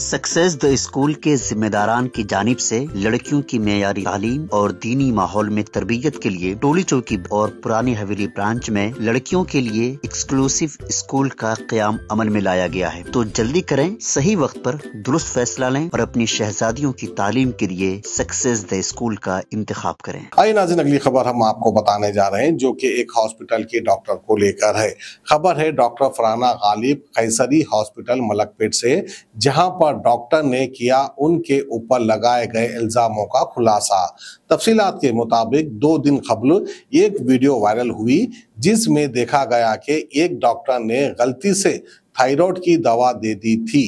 Success the school के जिम्मेदारान की जानिब से लड़कियों की मेयारी तालीम और दीनी माहौल में तरबियत के लिए टोली चौकी और पुरानी हवेली ब्रांच में लड़कियों के लिए एक्सक्लूसिव स्कूल का क़याम अमल में लाया गया है। तो जल्दी करें, सही वक्त पर दुरुस्त फैसला लें और अपनी शहजादियों की तालीम के लिए सक्सेस द स्कूल का इंतखाब करें। आइए नाज़रीन, अगली खबर हम आपको बताने जा रहे हैं जो कि एक हॉस्पिटल के डॉक्टर को लेकर है। खबर है डॉक्टर फरहाना गालिब कैसरी हॉस्पिटल मलकपेट से, जहां पर डॉक्टर ने किया उनके ऊपर लगाए गए इल्जामों का खुलासा। तफसीलात के मुताबिक 2 दिन कबल एक वीडियो वायरल हुई जिसमें देखा गया कि एक डॉक्टर ने गलती से थायराइड की दवा दे दी थी,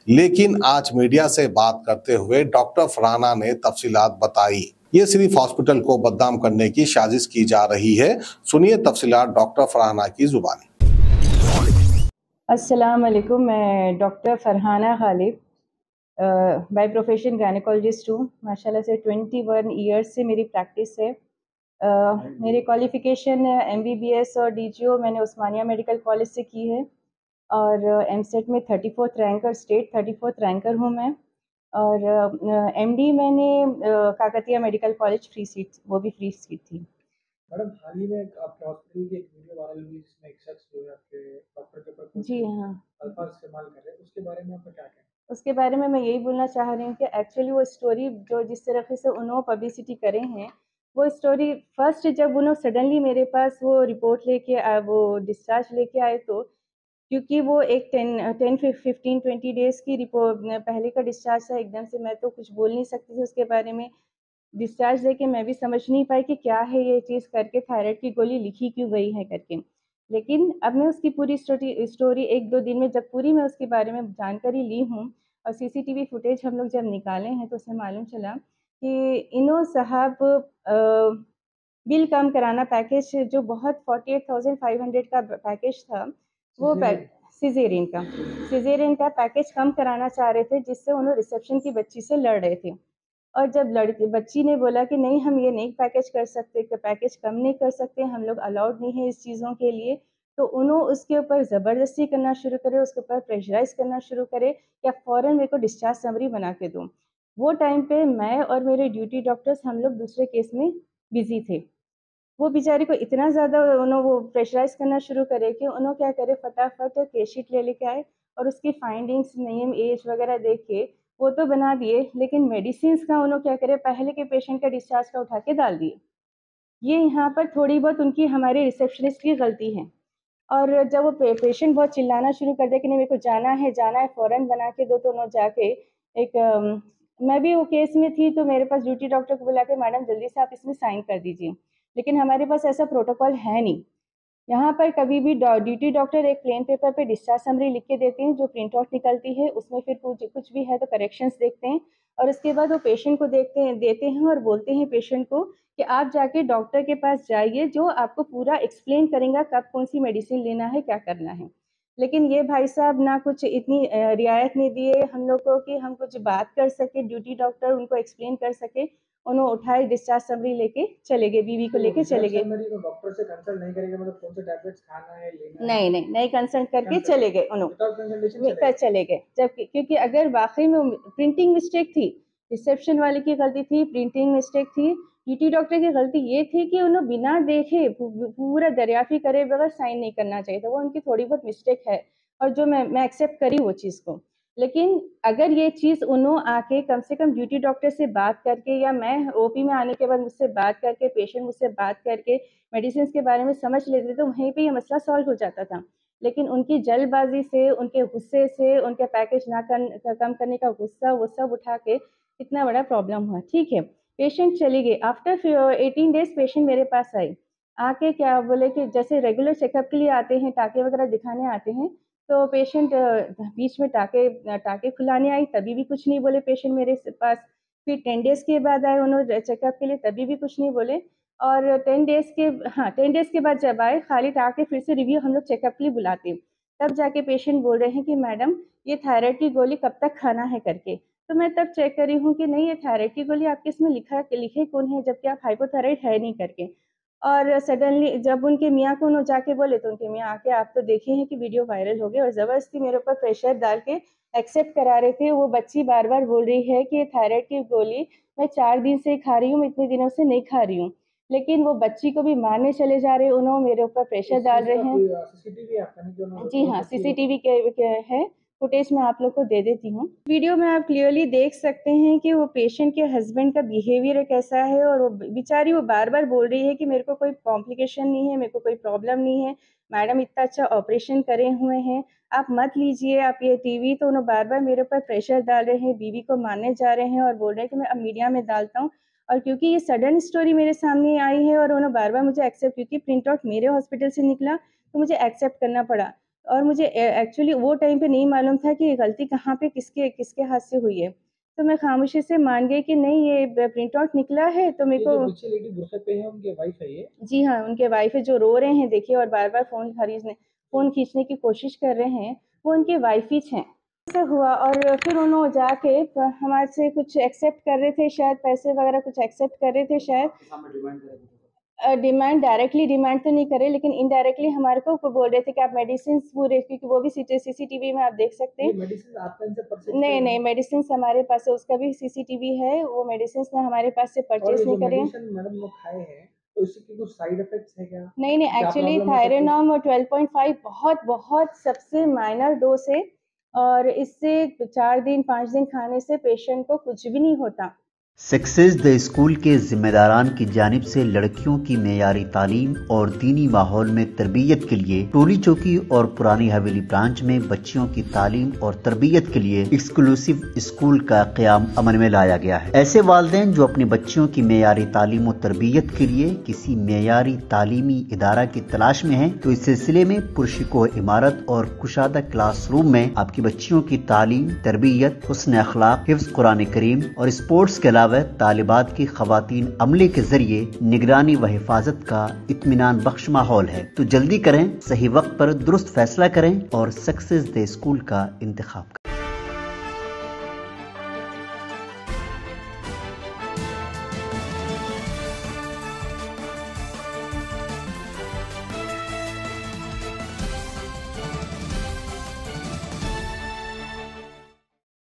लेकिन आज मीडिया से बात करते हुए डॉक्टर फरहाना ने तफसीलात बताई। ये सिर्फ हॉस्पिटल को बदनाम करने की साजिश की जा रही है। सुनिए तफसीलात डॉक्टर फरहाना की जुबानी। अस्सलाम वालेकुम, मैं doctor Farhana Ghalib by profession gynaecologist हूँ। माशाल्लाह से 21 ईयर्स से मेरी प्रैक्टिस है। मेरी क्वालिफ़िकेशन MBBS और DGO मैंने उस्मानिया मेडिकल कॉलेज से की है और MSET में 34th ranker, state 34th ranker हूँ मैं। और MD मैंने Kakatiya medical college free seat, वो भी फ्री सीट थी। मैडम, हाल ही में आपके हॉस्पिटल की एक वीडियो वायरल हुई जिसमें एक शख्स जो है आपके डॉक्टर के ऊपर जी हाँ, अल्फाज इस्तेमाल कर रहे हैं, उसके बारे में आपका क्या कहना है? उसके बारे में मैं यही बोलना चाह रही हूँ कि एक्चुअली वो स्टोरी जो जिस तरीके से उन्होंने पब्लिसिटी करे हैं, वो स्टोरी फर्स्ट जब उन्होंने सडनली मेरे पास वो रिपोर्ट लेके वो डिस्चार्ज लेके आए, तो क्योंकि वो एक 10-15-20 डेज़ की रिपोर्ट पहले का डिस्चार्ज था, एकदम से मैं तो कुछ बोल नहीं सकती थी उसके बारे में। डिस्चार्ज लेके मैं भी समझ नहीं पाई कि क्या है ये चीज़ करके, थायराइड की गोली लिखी क्यों गई है करके। लेकिन अब मैं उसकी पूरी स्टोरी 1-2 दिन में जब पूरी मैं उसके बारे में जानकारी ली हूँ और CCTV फुटेज हम लोग जब निकाले हैं, तो उससे मालूम चला कि इनो साहब बिल कम कराना पैकेज जो बहुत 48,500 का पैकेज था, वो सिज़ेरियन का पैकेज कम कराना चाह रहे थे, जिससे उन्होंने रिसेप्शन की बच्ची से लड़ रहे थे। और जब लड़की बच्ची ने बोला कि नहीं, हम ये नहीं पैकेज कर सकते, कि पैकेज कम नहीं कर सकते, हम लोग अलाउड नहीं है इस चीज़ों के लिए, तो उन्होंने उसके ऊपर ज़बरदस्ती करना शुरू करे, उसके ऊपर प्रेशराइज़ करना शुरू करे या फ़ौरन मेरे को डिस्चार्ज समरी बना के दो। वो टाइम पे मैं और मेरे ड्यूटी डॉक्टर्स हम लोग दूसरे केस में बिज़ी थे। वो बेचारे को इतना ज़्यादा उन्होंने वो प्रेशराइज़ करना शुरू करे कि उन्होंने क्या करे, फटाफट केस शीट ले लेके आए और उसकी फाइंडिंग्स, नेम, एज वगैरह देख के वो तो बना दिए, लेकिन मेडिसिन्स का उन्होंने क्या करे, पहले के पेशेंट का डिस्चार्ज का उठा के डाल दिए। ये यहाँ पर थोड़ी बहुत उनकी, हमारे रिसेप्शनिस्ट की गलती है। और जब वो पेशेंट बहुत चिल्लाना शुरू कर दिया कि नहीं मेरे को जाना है, फ़ौरन बना के दो, तो उन्होंने जाके एक मैं भी वो केस में थी, तो मेरे पास ड्यूटी डॉक्टर को बुला के, मैडम जल्दी से आप इसमें साइन कर दीजिए। लेकिन हमारे पास ऐसा प्रोटोकॉल है नहीं। यहाँ पर कभी भी ड्यूटी डॉक्टर एक प्लेन पेपर पे डिस्चार्ज समरी लिख के देते हैं, जो प्रिंट आउट निकलती है, उसमें फिर कुछ भी है तो करेक्शंस देखते हैं और उसके बाद वो पेशेंट को देते हैं और बोलते हैं पेशेंट को कि आप जाके डॉक्टर के पास जाइए, जो आपको पूरा एक्सप्लेन करेगा कब कौन सी मेडिसिन लेना है, क्या करना है। लेकिन ये भाई साहब ना कुछ इतनी रियायत नहीं दिए हम लोग को कि हम कुछ बात कर सके, ड्यूटी डॉक्टर उनको एक्सप्लेन कर सके। उन्होंने उठाए, डिस्चार्ज समरी लेके चले गए, बीवी को लेके चले गए। डॉक्टर से कंसल्ट नहीं करेंगे, मतलब कौन से टैबलेट्स खाना है, लेना नहीं है? नहीं नहीं कंसल्ट करके चले गए विदाउट कंसल्टेशन उन्होंने, चले गए। जबकि क्योंकि अगर वाकई में प्रिंटिंग मिस्टेक थी, रिसेप्शन वाले की गलती थी, प्रिंटिंग मिस्टेक थी, ड्यूटी डॉक्टर की गलती ये थी कि उन्होंने बिना देखे पूरा दरियाफी करे बगैर साइन नहीं करना चाहिए था। वो उनकी थोड़ी बहुत मिस्टेक है और जो मैं एक्सेप्ट करी वो चीज़ को। लेकिन अगर ये चीज़ उन्होंने आके कम से कम ड्यूटी डॉक्टर से बात करके, या मैं OP में आने के बाद मुझसे बात करके, पेशेंट मुझसे बात करके मेडिसिन के बारे में समझ लेते, तो वहीं पे ये मसला सॉल्व हो जाता था। लेकिन उनकी जल्दबाजी से, उनके गुस्से से, उनके पैकेज ना कम करने का गुस्सा, वो सब उठा के इतना बड़ा प्रॉब्लम हुआ। ठीक है, पेशेंट चली गई। आफ्टर 18 डेज़ पेशेंट मेरे पास आई, आके क्या बोले कि जैसे रेगुलर चेकअप के लिए आते हैं, टाँके वगैरह दिखाने आते हैं, तो पेशेंट बीच में टाँके खुलाने आई, तभी भी कुछ नहीं बोले पेशेंट मेरे पास। फिर 10 डेज़ के बाद आए उन्होंने चेकअप के लिए, तभी भी कुछ नहीं बोले। और 10 डेज़ के बाद जब आए, खाली टाँके फिर से रिव्यू हम लोग चेकअप के लिए बुलाते हैं, तब जाके पेशेंट बोल रहे हैं कि मैडम ये थायराइड की गोली कब तक खाना है करके। तो मैं तब चेक करी हूँ कि नहीं, ये थायराइड की गोली आपके इसमें लिखे कौन है, जबकि आप हाइपोथायराइड है नहीं करके। और सडनली जब उनके मियाँ को जाके बोले, तो उनके मियाँ आके, आप तो देखे हैं कि वीडियो वायरल हो गया, और ज़बरदस्ती मेरे ऊपर प्रेशर डाल के एक्सेप्ट करा रहे थे, वो बच्ची बार बार बोल रही है कि थायराइड की गोली मैं 4 दिन से खा रही हूँ, मैं इतने दिनों से नहीं खा रही हूँ। लेकिन वो बच्ची को भी मारने चले जा रहे हैं, उन्होंने मेरे ऊपर प्रेशर डाल रहे हैं। सीसीटीवी आपका नहीं जो जी हाँ, सीसीटीवी के है, फुटेज मैं आप लोग को दे देती हूँ। वीडियो में आप क्लियरली देख सकते हैं कि वो पेशेंट के हस्बैंड का बिहेवियर कैसा है, और वो बेचारी वो बार-बार बोल रही है कि मेरे को कोई कॉम्प्लिकेशन नहीं है, मेरे को कोई प्रॉब्लम नहीं है, मैडम इतना अच्छा ऑपरेशन करे हुए हैं, आप मत लीजिए आप ये टीवी। तो उन्होंने बार-बार मेरे ऊपर प्रेशर डाल रहे हैं, बीवी को मारने जा रहे हैं और बोल रहे हैं कि मैं अब मीडिया में डालता हूँ। और क्योंकि ये सडन स्टोरी मेरे सामने आई है और उन्होंने बार-बार मुझे एक्सेप्ट, क्योंकि प्रिंट आउट मेरे हॉस्पिटल से निकला, तो मुझे एक्सेप्ट करना पड़ा। और मुझे एक्चुअली वो टाइम पे नहीं मालूम था कि गलती कहाँ पे किसके हाथ से हुई है। तो मैं खामोशी से मान गई कि नहीं ये प्रिंट आउट निकला है, तो मेरे को। पीछे लेडी बुरखे पे है, उनके वाइफ है ये? जी हाँ, उनके वाइफ है जो रो रहे हैं देखिए, और बार-बार फ़ोन खींचने की कोशिश कर रहे हैं, वो उनके वाइफ ही हैं। ऐसा हुआ और फिर उन्होंने जाके हमारे से कुछ एक्सेप्ट कर रहे थे, शायद पैसे वगैरह कुछ एक्सेप्ट कर रहे थे शायद। डिमांड डायरेक्टली डिमांड तो नहीं करे, लेकिन इनडायरेक्टली हमारे को बोल रहे थे कि आप मेडिसिन्स पूरे, क्योंकि वो भी सीसीटीवी में आप देख सकते हैं। मेडिसिन आपका इनसे परचेज? नहीं मेडिसिन्स हमारे पास है, उसका भी सीसीटीवी है, वो मेडिसिन्स ने हमारे पास से परचेज नहीं करे। मैडम लोग खाए हैं तो इसके कुछ साइड इफेक्ट्स है क्या? नहीं एक्चुअली थायरोनॉम 12.5 बहुत सबसे माइनर डोज है, और इससे 4 दिन 5 दिन खाने से पेशेंट को कुछ भी नहीं होता। सक्सेस द स्कूल के जिम्मेदारान की जानिब से लड़कियों की मेयारी तालीम और दीनी माहौल में तरबियत के लिए टोली चौकी और पुरानी हवेली ब्रांच में बच्चियों की तालीम और तरबियत के लिए एक्सक्लूसिव स्कूल का क़याम अमल में लाया गया है। ऐसे वालिदैन जो अपनी बच्चियों की मेयारी तालीम और तरबियत के लिए किसी मेयारी तालीमी इदारा की तलाश में है, तो इस सिलसिले में पुरशिको इमारत और कुशादा क्लासरूम में आपकी बच्चियों की तालीम, तरबियत, हुस्न अखलाक, हिफ्ज़ कुरान करीम और स्पोर्ट्स के अलावा तालिबात की खवातीन अमले के जरिए निगरानी व हिफाजत का इत्मीनान बख्श माहौल है। तो जल्दी करें, सही वक्त पर दुरुस्त फैसला करें और सक्सेस द स्कूल का इंतखाब करें।